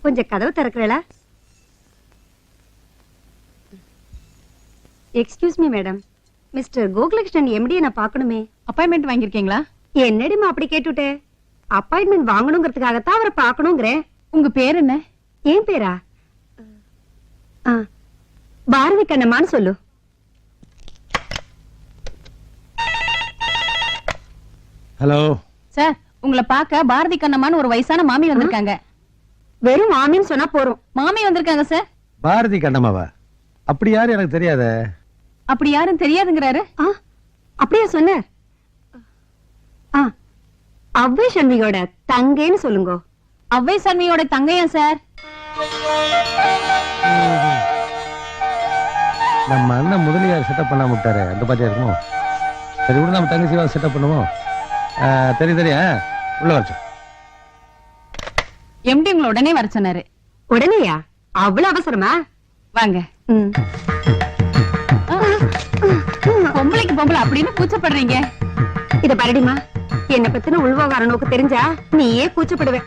கொஞ்சம் கதவு திறக்கிறீங்களா? Excuse me madam, mister Gokulakrishnan எம்டியை நான் பார்க்கணுமே. அப்பாயின்மெண்ட் வாங்கிருக்கீங்களா? என்னடிமா அப்படி கேட்டுட்டே? அப்பாயின்மெண்ட் வாங்கணுங்கிறதுக்காகத்தான் அவரை பார்க்கணுங்கிறேன். உங்க பேர் என்ன? ஏன் பேரா? பாரதி கண்ணம்மான்னு சொல்லு. ஹலோ சார், உங்களை பார்க்க பாரதி கண்ணம்மான்னு ஒரு வயசான மாமி வந்திருக்காங்க. வெறும் மாமின்னு சொன்னா போறோம். மாமி வந்திருக்காங்க சார். பாரதி கண்ணம்மாவா? அப்படி யாரு எனக்கு தெரியாத. அப்படி யாரும் தெரியாதுங்கிறாரு. அப்படியா சொன்னார்? அவ்வை சண்மியோட தங்கைன்னு சொல்லுங்க. அவ்வை சண்மியோட தங்கையா சார்? நம்ம அண்ணன் முதலியார் செட்டப் பண்ணாம விட்டாரு, அந்த பாத்தியா இருக்குமோ? சரி விட, நம்ம தங்கச்சி செட்டப் பண்ணுவோம். தெரியா உள்ள வச்சு. எம்டி உங்களை உடனே வர சொன்னாரு. உடனேயா? அவ்வளவு அவசரமா? வாங்க. பொம்பளைக்கு பொம்பளை அப்படின்னு கூச்சப்படுறீங்க. இத பாருடிமா, என்ன பத்தின உள்வார நோக்கு தெரிஞ்சா நீயே கூச்சப்படுவே.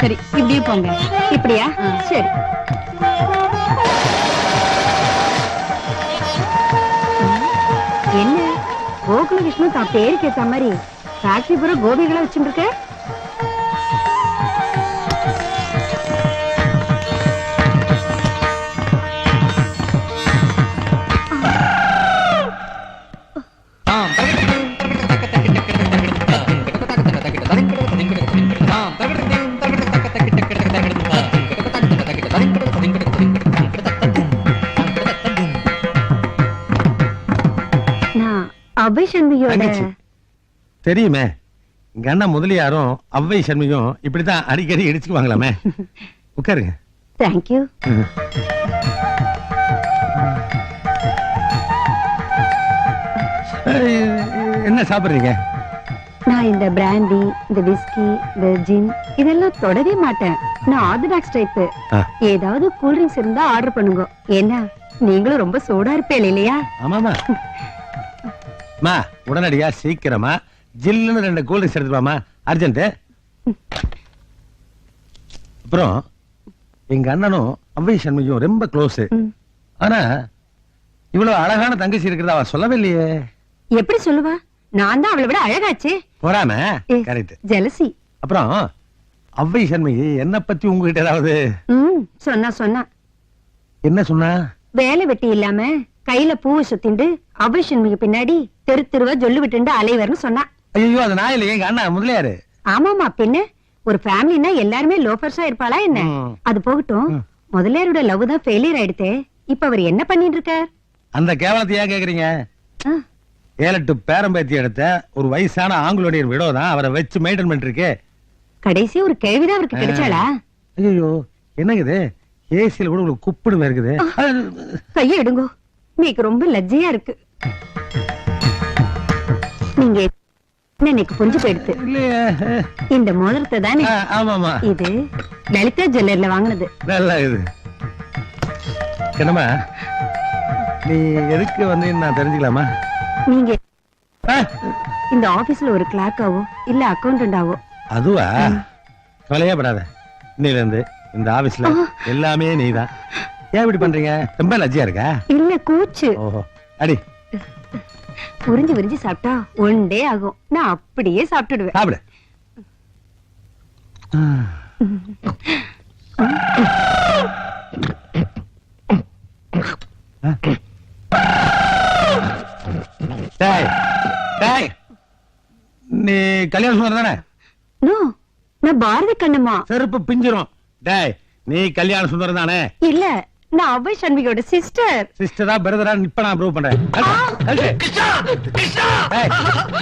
சரி, இப்படியே போங்க. இப்படியா? சரி. என்ன கோகுலகிருஷ்ணு தான் பேருக்கு ஏத்த மாதிரி ஃபேக்டரி பூரா கோபிகளை வச்சுருக்க? அவ்வை சண்மியோட தெரியுமே. எங்க அண்ணன் முதலியாரும் அவ்வை சண்மியும் இப்படித்தான் அடிக்கடி இடிச்சுக்குவாங்களாமே. உட்காருங்க. தேங்க்யூ. என்ன சாப்பிடுறீங்க? நான் இந்த பிராண்டி, இந்த விஸ்கி, இந்த ஜின் இதெல்லாம் தொடவே மாட்டேன். நான் ஆர்த்தடாக்ஸ் டைப். ஏதாவது கூல் ட்ரிங்க்ஸ் இருந்தா ஆர்டர் பண்ணுங்க. என்ன நீங்களும் ரொம்ப சூடா இருப்பேன் இல்லையா? ஆமாமா. மா, உடனடியா சீக்கிரமா ஜில்லுன்னு 2 கூல் ட்ரிங்க்ஸ் எடுத்துவாமா, அர்ஜென்ட். அப்புறம் எங்க அண்ணனும் அவ்வை சண்முகியும் ரொம்ப க்ளோஸ். ஆனா இவ்வளவு அழகான தங்கச்சி இருக்கிறதா அவ சொல்லவே இல்லையே. எப்படி சொல்லுவா? நான் தான் அவளை விட அழகாச்சு. போறாம கரெக்ட். ஜெலசி. அப்புறம் அவ்வை சண்முகி என்ன பத்தி உங்ககிட்ட ஏதாவது சொன்னா என்ன சொன்னா? வேலை வெட்டி இல்லாம கையில பூவை சுத்திண்டு அவ்வை சண்முகி பின்னாடி தெரு தெருவா ஜொல்லு விட்டு அலைவர்னு சொன்னா. ஐயோ, அது நான் இல்ல, எங்க அண்ணா முதலியாரு. ஆமாமா, பின்ன ஒரு ஃபேமிலினா எல்லாருமே லோஃபர்ஸா இருப்பாளா என்ன? அது போகட்டும், முதலியாரோட லவ் தான் ஃபெயிலியர் ஆயிடுதே. இப்ப அவர் என்ன பண்ணிட்டு இருக்கார்? அந்த கேவலத்தை ஏன் கேக்குறீங்க? 7-8 பேரம்பேத்தி எடுத்த ஒரு வயசான ஆங்கிலோடைய விடோதான் அவரை வச்சு மெயின்டைன் பண்ணிருக்கு. கடைசி ஒரு கேள்விதான் அவருக்கு கிடைச்சாளா? ஐயோ, என்னங்குது? ஏசியில கூட உங்களுக்கு குப்பிடுமே இருக்குது. கையை எடுங்கோ, நீக்கு ரொம்ப லஜ்ஜையா இருக்கு. நீங்க எனக்கு புரிஞ்சு போயிடுது. இந்த மோதிரத்தை தானே? ஆமாமா. இது லலிதா ஜுவல்லர்ல வாங்கினது. நல்லா இது. என்னம்மா, நீ எதுக்கு வந்து நான் தெரிஞ்சுக்கலாமா? நீங்க இந்த ஆபீஸ்ல ஒரு கிளார்க்காவோ இல்ல அக்கௌண்டன்டாவோ? அதுவா? கவலையே படாத. இன்னையில இருந்து இந்த ஆபீஸ்ல எல்லாமே நீதான். ஏன் இப்படி பண்றீங்க? ரொம்ப லஜ்ஜியா இருக்கா? இல்ல, கூச்சு. ஓஹோ, அடி. உறிஞ்சு உறிஞ்சு சாப்பிட்டா 1 டே ஆகும். நான் அப்படியே சாப்பிட்டுடுவேன். சாப்பிடு. நீ கல்யாணம் சொன்ன தானே? நான் பாரதி கண்ணம்மா. செருப்பு பிஞ்சிரும். டேய், நீ கல்யாண சுந்தரம் தானே? இல்ல, நான் அவ்வை சண்முகியோட சிஸ்டர். சிஸ்டரா பிரதரா இப்ப நான் ப்ரூவ் பண்றேன்.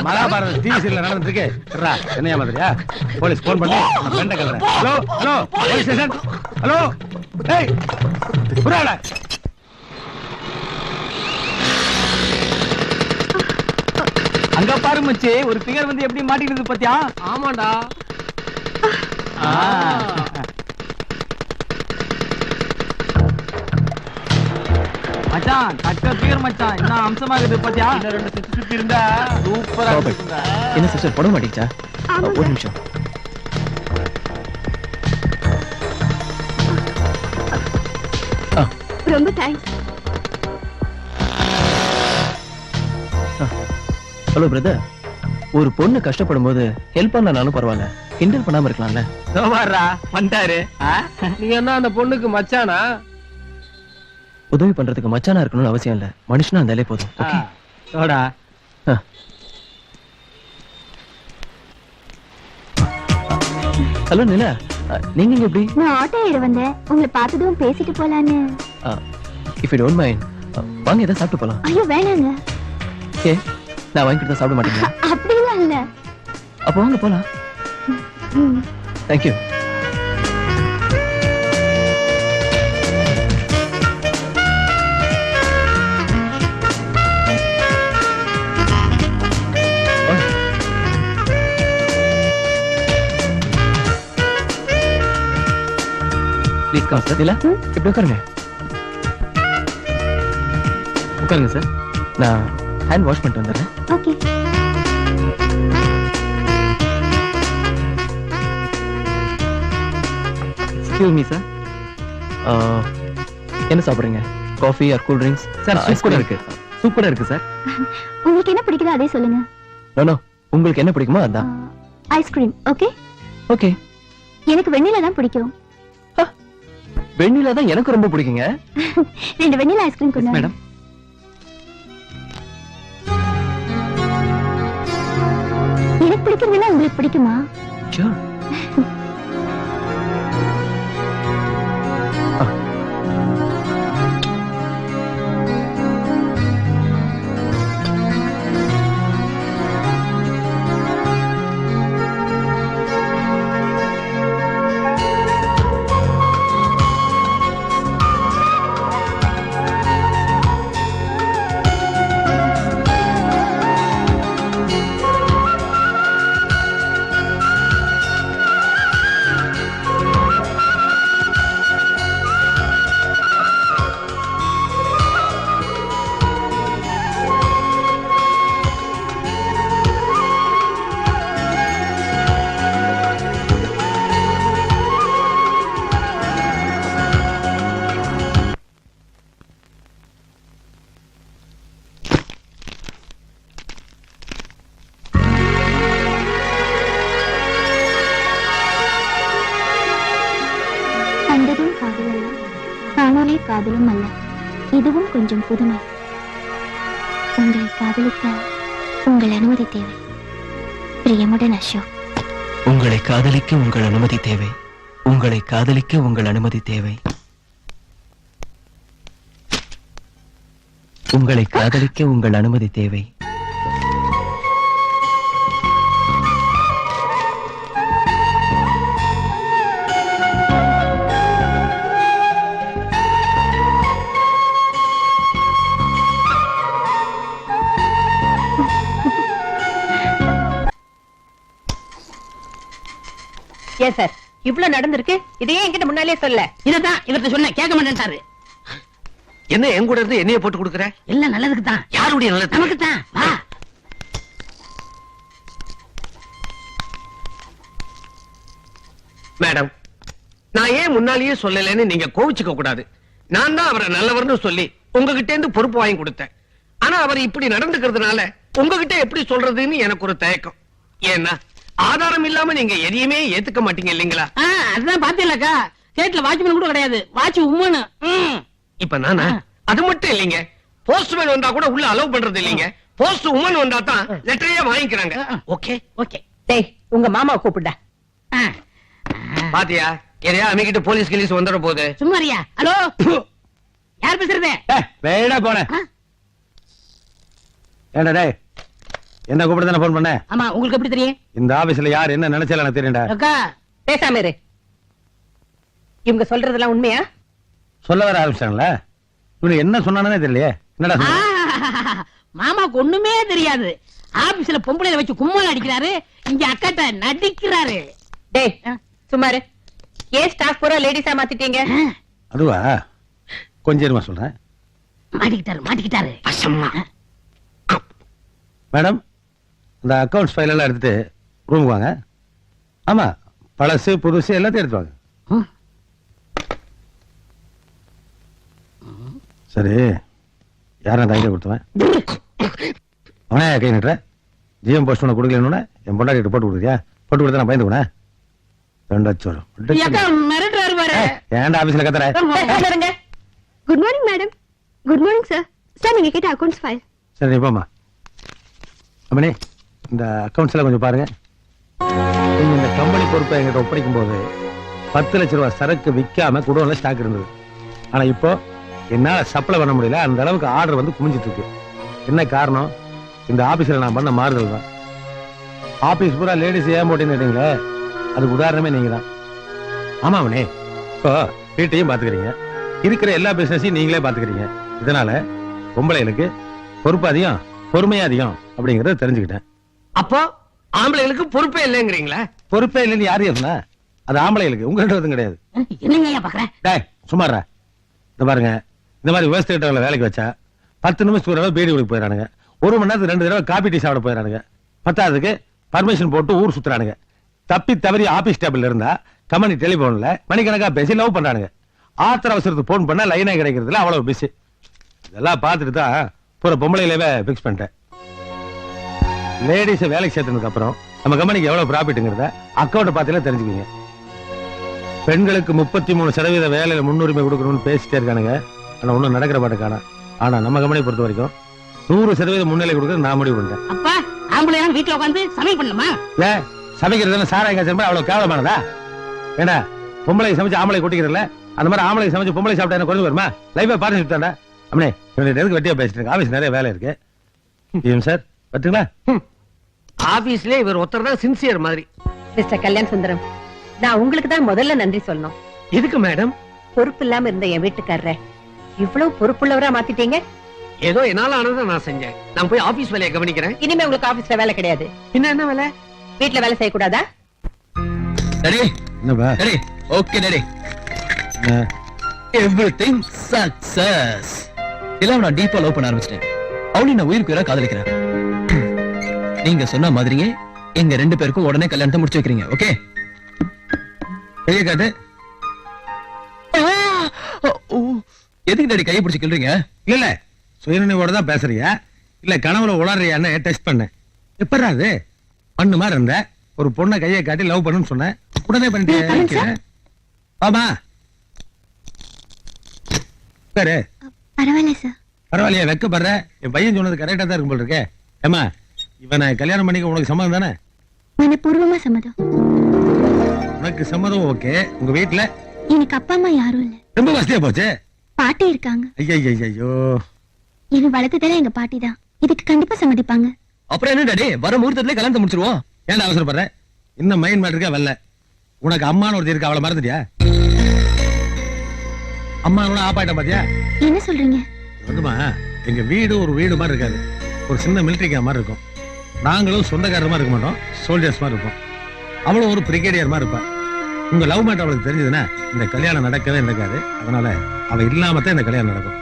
மகாபாரத டிவி சீரியல் நடந்துட்டு இருக்கு. என்னையா மாதிரியா? போலீஸ் போன் பண்ணி ஃப்ரெண்ட கேக்குறேன். Hello hello, police station. Hello, டேய் புறாடா. அங்க பாரு மச்சி, ஒரு ஃபிகர் வந்து எப்படி மாட்டிக்கிட்டு பாத்தியா? ஆமாடா. மச்சான், கட்ட ஃபிகர் மச்சான். என்ன அம்சமா இருக்குது பாத்தியா? இன்னும் 2 சுத்தி சுத்தி இருந்தா சூப்பரா இருக்குடா. என்ன சிஸ்டர் போட மாட்டீச்சா? ஒரு நிமிஷம். ரொம்ப தேங்க்ஸ். ஹலோ பிரதர், ஒரு பொண்ணு கஷ்டப்படும் போது ஹெல்ப் பண்ணனாலும் பரவாயில்ல, கிண்டல் பண்ணாம இருக்கலாம்ல. சோமாரா வந்தாரு. நீ என்ன அந்த பொண்ணுக்கு மச்சானா? உதவி பண்றதுக்கு மச்சானா இருக்கணும்னு அவசியம் இல்ல, மனுஷனா இருந்தாலே போதும். okay? சோடா. ஹலோ நிலா, நீங்க இங்க எப்படி? நான் ஆட்டோ ஏற வந்தேன், உங்களை பார்த்ததும் பேசிட்டு போலான்னு. இஃப் யூ டோன்ட் மைண்ட், வாங்க ஏதாவது சாப்பிட்டு போலாம். ஐயோ வேணாங்க. ஏ, நான் வாங்கி கொடுத்தா சாப்பிட மாட்டீங்களா? அப்படிலாம் இல்ல. அப்போ வாங்க போலாம். தேங்க்யூ. இப்படி உட்காருங்க. உட்காருங்க சார். நான் ஹேண்ட் வாஷ் பண்ணிட்டு வந்துடுறேன். ஓகே. Excuse me sir. என்ன சாப்பிடுறீங்க? Coffee or cool drinks? Sir soup கூட இருக்கு. சூப் கூட இருக்கு சார். உங்களுக்கு என்ன பிடிக்குதோ அதே சொல்லுங்க. நோ, உங்களுக்கு என்ன பிடிக்குமோ அதான். ஐஸ்கிரீம். ஓகே. ஓகே. எனக்கு வெண்ணிலா தான் பிடிக்கும். வெண்ணிலா தான் எனக்கு ரொம்ப பிடிக்குங்க. 2 வெண்ணிலா ஐஸ்கிரீம் கொண்டு மேடம். எனக்கு பிடிக்கிறதுல உங்களுக்கு பிடிக்குமா? Sure. கண்டதும் காதலல்ல, காணாலே காதலும் அல்ல, இதுவும் கொஞ்சம் புதுமை. உங்களை காதலிக்க உங்கள் அனுமதி தேவை. பிரியமுடன் அசோக். உங்களை காதலிக்க உங்கள் அனுமதி தேவை. உங்களை காதலிக்க உங்கள் அனுமதி தேவை. உங்களை காதலிக்க உங்கள் அனுமதி தேவை. ஏன் சார் இவ்வளவு நடந்திருக்கு, இதையே என்கிட்ட முன்னாலே சொல்ல. இததான் இவர்கிட்ட சொன்ன, கேட்க மாட்டேன்ட்டாரு. என்ன என் கூட இருந்து என்னைய போட்டு கொடுக்குற? எல்லாம் நல்லதுக்கு தான். யாருடைய நல்லது? நமக்கு தான். வா. மேடம், நான் ஏன் முன்னாலேயே சொல்லலைன்னு நீங்க கோவிச்சுக்க கூடாது. நான் தான் அவரை நல்லவர்னு சொல்லி உங்ககிட்ட இருந்து பொறுப்பு வாங்கி கொடுத்தேன். ஆனா அவர் இப்படி நடந்துக்கிறதுனால உங்ககிட்ட எப்படி சொல்றதுன்னு எனக்கு ஒரு தயக்கம். ஏன்னா ஆதாரம் இல்லாம நீங்க எதையுமே ஏத்துக்க மாட்டீங்க இல்லீங்களா? அதுதான் பாத்தீங்களாக்கா, கேட்ல வாட்ச்மேன் கூட கிடையாது, வாட்ச் உம்மனு. இப்ப நானா? அது மட்டும் இல்லைங்க, போஸ்ட்மேன் வந்தா கூட உள்ள அலோவ் பண்றது இல்லைங்க. போஸ்ட் உமன் வந்தா தான் லெட்டரையே வாங்கிக்கிறாங்க. Okay okay. டேய், உங்க மாமாவை கூப்பிட. பாத்தியா, எதையா அமைக்கிட்டு போலீஸ் கிலீஸ் வந்துட போகுது. சும்மாரியா? ஹலோ, யார் பேசுறது? வேடா போன. ஏண்டா டேய், என்ன கூப்பிட்டு தானே போன் பண்ண? ஆமா, உங்களுக்கு எப்படி தெரியும்? இந்த ஆபீஸ்ல யார் என்ன நினைச்சாலும் எனக்கு தெரியும்டா. அக்கா பேசாம இரு. இவங்க சொல்றதெல்லாம் உண்மையா? சொல்ல வர ஆரம்பிச்சாங்களா? இவனுக்கு என்ன சொன்னானே தெரியலையே. என்னடா மாமாக்கு ஒண்ணுமே தெரியாது. ஆபீஸ்ல பொம்பளையில வச்சு கும்மல் அடிக்கிறாரு, இங்க அக்காட்ட நடிக்கிறாரு. டேய் சுமாரு, ஏன் ஸ்டாஃப் பூரா லேடிஸா மாத்திட்டீங்க? அதுவா, கொஞ்சம் இருமா சொல்றேன். மாட்டிக்கிட்டாரு. மேடம், இந்த அக்கவுண்ட்ஸ் ஃபைல் எல்லாம் எடுத்துட்டு ரூமுக்கு வாங்க. ஆமா, பழசு புதுசு எல்லாத்தையும் எடுத்து வாங்க. சரி, யாரும் அந்த ஐடியா கொடுத்தவன்? அவனே கை நிட்டுற ஜிஎம் போஸ்ட் ஒன்று கொடுக்கலன்னு என் பொண்டாட்டி போட்டு கொடுக்குறியா? போட்டு கொடுத்தா நான் பயந்து போனேன். மிரட்டுறாரு பாரு. ஏன்டா ஆபீஸ்ல கத்துற? Good morning madam. Good morning sir. Sir நீங்க கேட்ட அக்கவுண்ட்ஸ் ஃபைல். சரி நீ போமா. அம்மனி, இந்த அக்கவுண்ட்ஸ் எல்லாம் கொஞ்சம் பாருங்க. நீங்க இந்த கம்பெனி பொறுப்பை எங்கிட்ட ஒப்படைக்கும் போது 10 லட்சம் ரூபாய் சரக்கு விற்காம குடோன்ல ஸ்டாக் இருந்தது. ஆனா இப்போ என்னால சப்ளை பண்ண முடியல. அந்த அளவுக்கு ஆர்டர் வந்து குமிஞ்சிட்டு இருக்கு. என்ன காரணம்? இந்த ஆபீஸ்ல நான் பண்ண மாறுதல் தான். ஆபீஸ் பூரா லேடிஸ் ஏன் போட்டேன்னு கேட்டீங்களே, அதுக்கு உதாரணமே நீங்க தான். ஆமா அவனே, இப்போ வீட்டையும் பாத்துக்கிறீங்க, இருக்கிற எல்லா பிசினஸையும் நீங்களே பாத்துக்கிறீங்க. இதனால பொம்பளைகளுக்கு பொறுப்பு அதிகம், பொறுமையா அதிகம் அப்படிங்கறத தெரிஞ்சுக்கிட்டேன். அப்போ ஆம்பளைகளுக்கு பொறுப்பே இல்லைங்கிறீங்களா? பொறுப்பே இல்லைன்னு யாரு சொன்னா? அது ஆம்பளைகளுக்கு, உங்கள்கிட்ட கிடையாது. என்னங்க பாக்குறேன்? டேய் சும்மாறா. இந்த பாருங்க, இந்த மாதிரி விவசாயிட்டவங்களை வேலைக்கு வச்சா 10 நிமிஷத்துக்கு ஒரு தடவை பீடி குடிக்க போயிடறானுங்க. 1 மணி நேரத்துக்கு 2 தடவை காபி டீ சாப்பிட போயிடறானுங்க. பத்தாவதுக்கு பர்மிஷன் போட்டு ஊர் சுத்துறானுங்க. தப்பி தவறி ஆபீஸ் டேபிள் இருந்தா கம்பெனி டெலிபோன்ல மணிக்கணக்கா பேசி லவ் பண்றானுங்க. ஆத்திர அவசரத்துக்கு போன் பண்ணா லைனே கிடைக்கிறதுல அவ்வளவு பிஸி. இதெல்லாம் பார்த்துட்டு தான் பூரா பொம்பளையிலவே பிக்ஸ் பண்ணிட்டேன். லேடிஸை வேலைக்கு சேர்த்ததுக்கு அப்புறம் நம்ம கம்பெனிக்கு எவ்வளவு ப்ராஃபிட்ங்கிறத அக்கௌண்ட் பார்த்தாலே தெரிஞ்சுக்குவீங்க. பெண்களுக்கு 33% வேலையில முன்னுரிமை கொடுக்கணும்னு பேசிட்டே இருக்கானுங்க. ஆனா ஒன்னும் நடக்கிற பாட்டு காணா. ஆனா நம்ம கம்பெனி பொறுத்த வரைக்கும் 100% முன்னிலை கொடுக்க நான் முடிவு பண்ணிட்டேன். அப்பா ஆம்பளை வீட்டுல உட்காந்து சமையல் பண்ணணுமா? ஏன் சமைக்கிறது சாராயம் காய்ச்சல் அவ்வளவு கேவலமானதா? ஏன்னா பொம்பளை சமைச்சு ஆம்பளை கொட்டிக்கிறல, அந்த மாதிரி ஆம்பளை சமைச்சு பொம்பளை சாப்பிட்டா என்ன குறைஞ்சு வருமா? லைஃபா பாருங்க சுத்தாண்டா. அம்மனே இவனுக்கு எதுக்கு வெட்டியா பேசிட்டு இருக்கு? ஆபீஸ் நிறைய வேலை இருக்கு. சார் பத்துங்களா? ஆபீஸ்ல இவர் ஒருத்தர் தான் சின்சியர் மாதிரி. மிஸ்டர் கல்யாண் சுந்தரம், நான் உங்களுக்கு தான் முதல்ல நன்றி சொல்லணும். எதுக்கு மேடம்? பொறுப்பு இல்லாம இருந்த என் வீட்டுக்காரரை இவ்வளவு பொறுப்புள்ளவரா மாத்திட்டீங்க. ஏதோ என்னால ஆனதை நான் செஞ்சேன். நான் போய் ஆபீஸ் வேலையை கவனிக்கிறேன். இனிமே உங்களுக்கு ஆபீஸ்ல வேலை கிடையாது. என்ன வேலை? வீட்டுல வேலை செய்யக்கூடாதா? டாடி என்னப்பா? Daddy okay daddy, everything success. எல்லாம் நான் டீப்பா லவ் பண்ண ஆரம்பிச்சிட்டேன். அவளையும் நான் உயிருக்கு உயிரா காதலிக்கிறேன். நீங்க சொன்ன மாதிரியே எங்க 2 பேருக்கும் உடனே கல்யாணத்தை முடிச்சு வைக்கிறீங்க. ஓகே? கையை காட்டு. எதுக்கு டாடி கையை பிடிச்சு கிள்றீங்க? இல்ல சுயநினைவோட தான் பேசுறியா இல்ல கனவுல உளறியான்னு டெஸ்ட் பண்ணேன். எப்படா அது பண்ணு மாதிரி இருந்த ஒரு பொண்ணை கையை காட்டி லவ் பண்ணுன்னு சொன்னேன், உடனே பண்ணிட்டேன். ஆமா பேரு பரவாயில்ல சார். பரவாயில்லையா? வெக்கப்படுற? என் பையன் சொன்னது கரெக்டா தான் இருக்கும் போல இருக்கே. ஏமா இவனை கல்யாணம் பண்ணிக்க உனக்கு சம்மதம் தானே? மனப்பூர்வமா சம்மதம். உனக்கு சம்மதம் ஓகே. உங்க வீட்டுல எனக்கு அப்பா அம்மா யாரும் இல்ல. ரொம்ப வசதியா போச்சு. பாட்டி இருக்காங்க. ஐயோ இது வளர்த்ததெல்லாம் எங்க பாட்டி தான். இதுக்கு கண்டிப்பா சம்மதிப்பாங்க. அப்புறம் என்ன டாடி, வர முகூர்த்தத்திலே கல்யாணத்தை முடிச்சிருவோம். ஏன்டா அவசரப்படுற? இன்னும் மைண்ட் மேட்டருக்கே வரல. உனக்கு அம்மான்னு ஒருத்தி இருக்கு, அவளை மறந்துட்டியா? அம்மா ஆப்பாயிட்ட பாத்தியா? என்ன சொல்றீங்க? வந்துமா, எங்க வீடு ஒரு வீடு மாதிரி இருக்காது, ஒரு சின்ன மிலிட்டரி கேம்ப் மாதிரி இருக்கும். நாங்களும் சொந்தக்காரர் மாதிரி இருக்க மாட்டோம், சோல்ஜர்ஸ் மாதிரி இருப்போம். அவளும் ஒரு பிரிகேடியர் மாதிரி இருப்பா. உங்க லவ் மேட்டர் அவளுக்கு தெரிஞ்சதுன்னா இந்த கல்யாணம் நடக்கவே நடக்காது. அதனால அவ இல்லாமத்தான் இந்த கல்யாணம் நடக்கும்.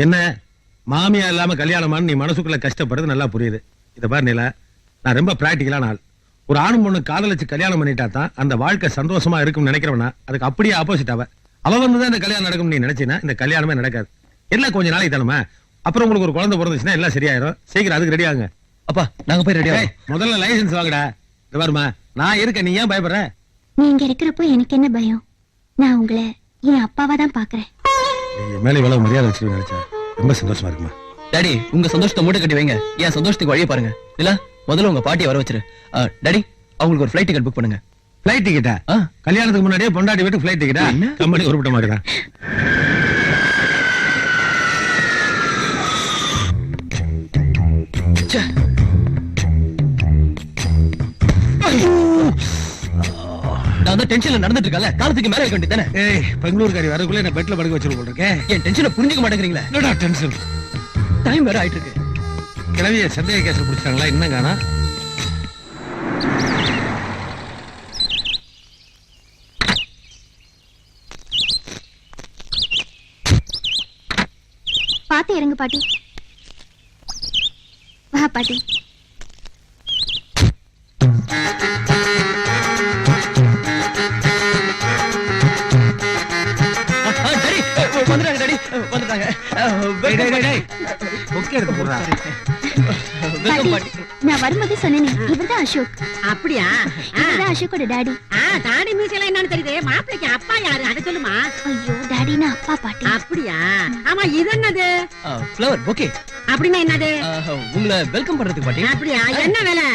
என்ன மாமியா இல்லாம கல்யாணமான்னு நீ மனசுக்குள்ள கஷ்டப்படுறது நல்லா புரியுது. இத பாரு நிலா, நான் ரொம்ப பிராக்டிகலான ஆள். ஒரு ஆணும் பொண்ணு காதலிச்சு கல்யாணம் பண்ணிட்டா தான் அந்த வாழ்க்கை சந்தோஷமா இருக்கும்னு நினைக்கிறவனா, அதுக்கு அப்படியே ஆப்போசிட் அவ வந்துதான் இந்த கல்யாணம் நடக்கும் நீ நினைச்சினா இந்த கல்யாணமே நடக்காது. எல்லாம் கொஞ்ச நாளைக்கு தானுமா, அப்புறம் உங்களுக்கு ஒரு குழந்தை பிறந்துச்சுன்னா எல்லாம் சரியாயிரும். சீக்கிரம் அதுக்கு ரெடி ஆகுங்க. அப்பா நாங்க போய் ரெடியா? முதல்ல லைசன்ஸ் வாங்கடா. இது பாருமா, நான் இருக்கேன், நீ ஏன் பயப்படுற? நீங்க இருக்கிறப்போ எனக்கு என்ன பயம்? நான் உங்களை என் அப்பாவா தான் பாக்குறேன். மேலே இவ்வளவு மரியாதை வச்சு நினைச்சா ரொம்ப சந்தோஷமா இருக்குமா? டாடி உங்க சந்தோஷத்தை மூட்டை கட்டி வைங்க, என் சந்தோஷத்துக்கு வழியை பாருங்க. இல்ல முதல்ல உங்க பாட்டியை வர வச்சிரு. டாடி அவங்களுக்கு ஒரு ஃளைட் டிக்கெட் புக் பண்ணுங்க. ஃளைட் டிக்கெட்டா? கல்யாணத்துக்கு முன்னாடியே பொண்டாட்டி வீட்டுக்கு ஃளைட் டிக்கெட்டா? கம்பெனி உருப்பிட்ட மாதிரி தான். நான் தான் டென்ஷன்ல நடந்துட்டு இருக்கல, காலத்துக்கு மேல வைக்க வேண்டியதானே? ஏய், பெங்களூர்காரி வரக்குள்ள என்ன பெட்ல படுக்க வச்சிருக்க இருக்கேன். என் டென்ஷனை புரிஞ்சுக்க மாட்டேங்கிறீங்களா? என்னடா டென்ஷன்? டைம் வேற ஆயிட்டு இருக்கு. கிளவிய சந்தேக கேஸ்ல பிடிச்சாங்களா? இன்னும் காணா? பாத்து இறங்கு பாட்டி. வா பாட்டி. வந்துடுறாங்க டாடி. கேக் எடுத்து போடுறா. பாட்டி, நான் வரும்போதே சொன்னேனே இவர்தான் அசோக். அப்படியா? இவர்தான் அசோக்கோட டாடி. தாடி மீசையில என்னன்னு தெரியுது. மாப்பிளைக்கு அப்பா யாரு அதை சொல்லுமா. ஐயோ டாடினா அப்பா பாட்டி. அப்படியா? ஆமா இது என்னது? Flower okay. அப்படின்னா என்னது? உங்களை வெல்கம் பண்றதுக்கு பாட்டி. அப்படியா? என்ன வேலை?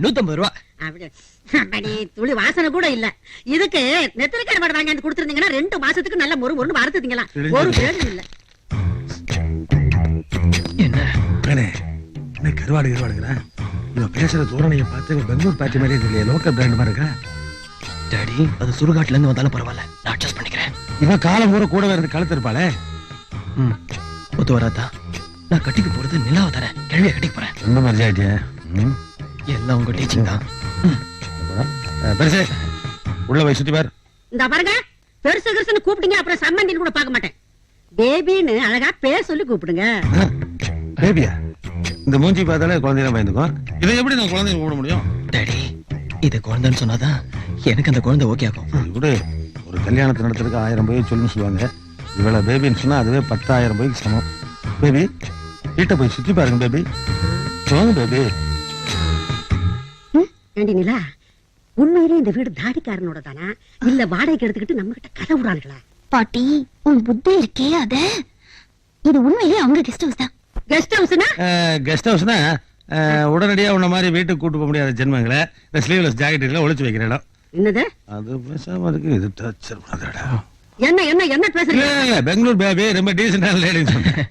150 ரூபா. அப்படி துளி வாசனை கூட இல்ல. இதுக்கு நெத்திலி கருவாடு வாங்கி கொடுத்துருந்தீங்கன்னா 2 மாசத்துக்கு நல்ல மொறு வறுத்துட்டீங்களா. ஒரு பேரும் இல்ல. என்ன கருவாடுகிறா? இவன் பேசுற தோரணையை பார்த்து பெங்களூர் பேட்டி மாதிரியே தெரியல. லோக்கல் பிராண்ட் மாதிரி இருக்கா? டாடி அது சுடுகாட்டுல இருந்து வந்தாலும் பரவாயில்ல, நான் அட்ஜஸ்ட் பண்ணிக்கிறேன். இவன் காலம் பூரா கூட இருந்து கழுத்து இருப்பாளே. ஒத்து வராதா? நான் கட்டிக்கு போறது நிலாவை தரேன், கிழவிய கட்டிக்கு போறேன். என்ன மாதிரி ஆயிட்டியா? எல்லாம் உங்க டீச்சிங் தான். பெருசே உள்ள போய் சுத்தி பார். இந்த பாருங்க, பெருசு பெருசுன்னு கூப்பிடுங்க, அப்புறம் சம்மந்தின்னு கூட பார்க்க மாட்டேன். பேபின்னு அழகா பேர் சொல்லி கூப்பிடுங்க. பேபியா? இந்த மூஞ்சி பார்த்தாலே குழந்தைய பயந்துக்கும். இதை எப்படி நான் குழந்தைய கூப்பிட முடியும்? டாடி இது குழந்தைன்னு சொன்னாதான் எனக்கு அந்த குழந்தை ஓகே ஆகும். இப்படி ஒரு கல்யாணத்தை நடத்துறதுக்கு 1000 போய் சொல்லுன்னு சொல்லுவாங்க. இவ்வளவு பேபின்னு சொன்னா அதுவே 10,000 போய்க்கு சமம். பேபி வீட்டை போய் சுத்தி பாருங்க. பேபி வாங்க பேபி. ஏண்டி நிலா, உண்மையிலே இந்த வீடு தாடிக்காரனோட தானா இல்ல வாடகைக்கு எடுத்துக்கிட்டு நம்ம கிட்ட கதை விடுறாங்களா? பாட்டி உன் புத்தி இருக்கே அத. இது உண்மையிலேயே அவங்க கெஸ்ட் ஹவுஸ் தான். கெஸ்ட் ஹவுஸ்னா? கெஸ்ட் ஹவுஸ்னா உடனடியா உன்ன மாதிரி வீட்டுக்கு கூட்டு போக முடியாத ஜென்மங்களை இந்த ஸ்லீவ்லெஸ் ஜாக்கெட்டுகளை ஒளிச்சு வைக்கிற இடம். என்னது அது பேசாம இருக்கு. இது டார்ச்சர் பண்ணாதடா. என்ன என்ன என்ன பேசுறீங்க? பெங்களூர் பேபி ரொம்ப டீசென்டான லேடின்னு சொன்னேன்.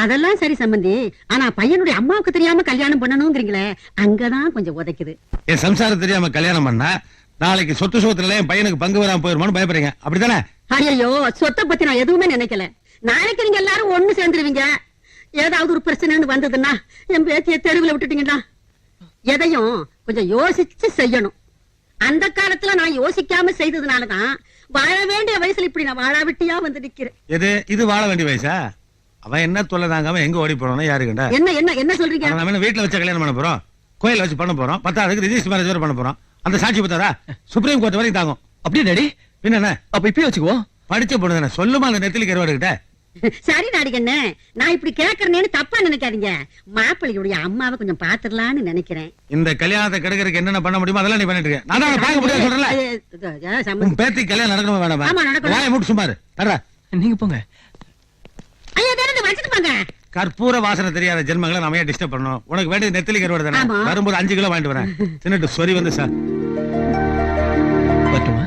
அதெல்லாம் சரி சம்பந்தி, ஆனா பையனுடைய அம்மாவுக்கு தெரியாம கல்யாணம் பண்ணணும்ங்கறீங்களே, அங்கதான் கொஞ்சம் உதைக்குது. என் சம்சாரம் தெரியாம கல்யாணம் பண்ணா நாளைக்கு சொத்து சுகத்துல என் பையனுக்கு பங்கு வராம போயிருமான்னு பயப்படுறீங்க, அப்படித்தானே? ஐயோ, சொத்தை பத்தி நான் எதுவுமே நினைக்கல. நாளைக்கு நீங்க எல்லாரும் ஒண்ணு சேர்ந்துருவீங்க. ஏதாவது ஒரு பிரச்சனைன்னு வந்ததுன்னா என் பேத்திய தெருவில் விட்டுட்டீங்கன்னா எதையும் கொஞ்சம் யோசிச்சு செய்யணும். அந்த காலத்துல நான் யோசிக்காம செய்ததுனாலதான் வாழ வேண்டிய வயசுல இப்படி நான் வாழாவிட்டியா வந்து நிக்கிறேன். இது வாழ வேண்டிய வயசா? அவன் என்ன தொல்லை தாங்காம எங்க ஓடி போறானோ யாரு கண்டா? என்ன என்ன என்ன சொல்றீங்க? நம்ம என்ன வீட்டுல வச்சு கல்யாணம் பண்ண போறோம், கோயில வச்சு பண்ண போறோம், 10ஆவதுக்கு ரிஜிஸ்டர் மேரேஜ் வேற பண்ண போறோம். அந்த சாட்சி பத்தாரா சுப்ரீம் கோர்ட் வரைக்கும் தாங்கும். அப்படியே டாடி? பின்ன என்ன? அப்ப இப்பயே வச்சுக்குவோம். படிச்ச பொண்ணு தானே, சொல்லுமா அந்த நெத்திலி கருவாடு கிட்ட. சரி நாடிகண்ணே, நான் இப்படி கேக்குறேன்னு தப்பா நினைக்காதீங்க. மாப்பிள்ளையுடைய அம்மாவை கொஞ்சம் பாத்துடலான்னு நினைக்கிறேன். இந்த கல்யாணத்தை கெடுக்கிறதுக்கு என்னென்ன பண்ண முடியுமோ அதெல்லாம் நீ பண்ணிட்டு இருக்க. நான் பார்க்க முடியாது சொல்றேன். உன் பேத்தி கல்யாணம் நடக்கணும் ஆமா, வேண்டாம்? நடக்கணும். வாயை மூட்டு சும்மாரு. தர்றா. நீங்க போங்க. ஐயா திறந்து வச்சுட்டு போங்க. கற்பூர வாசனை தெரியாத ஜென்மங்களை நம்ம ஏன் டிஸ்டர்ப் பண்ணணும்? உனக்கு வேண்டிய நெத்திலி கருவாடு தானே, ஆமா. வரும்போது 5 கிலோ வாங்கிட்டு வரேன். தின்னுட்டு சொறி வந்து சார் பட்டுமா?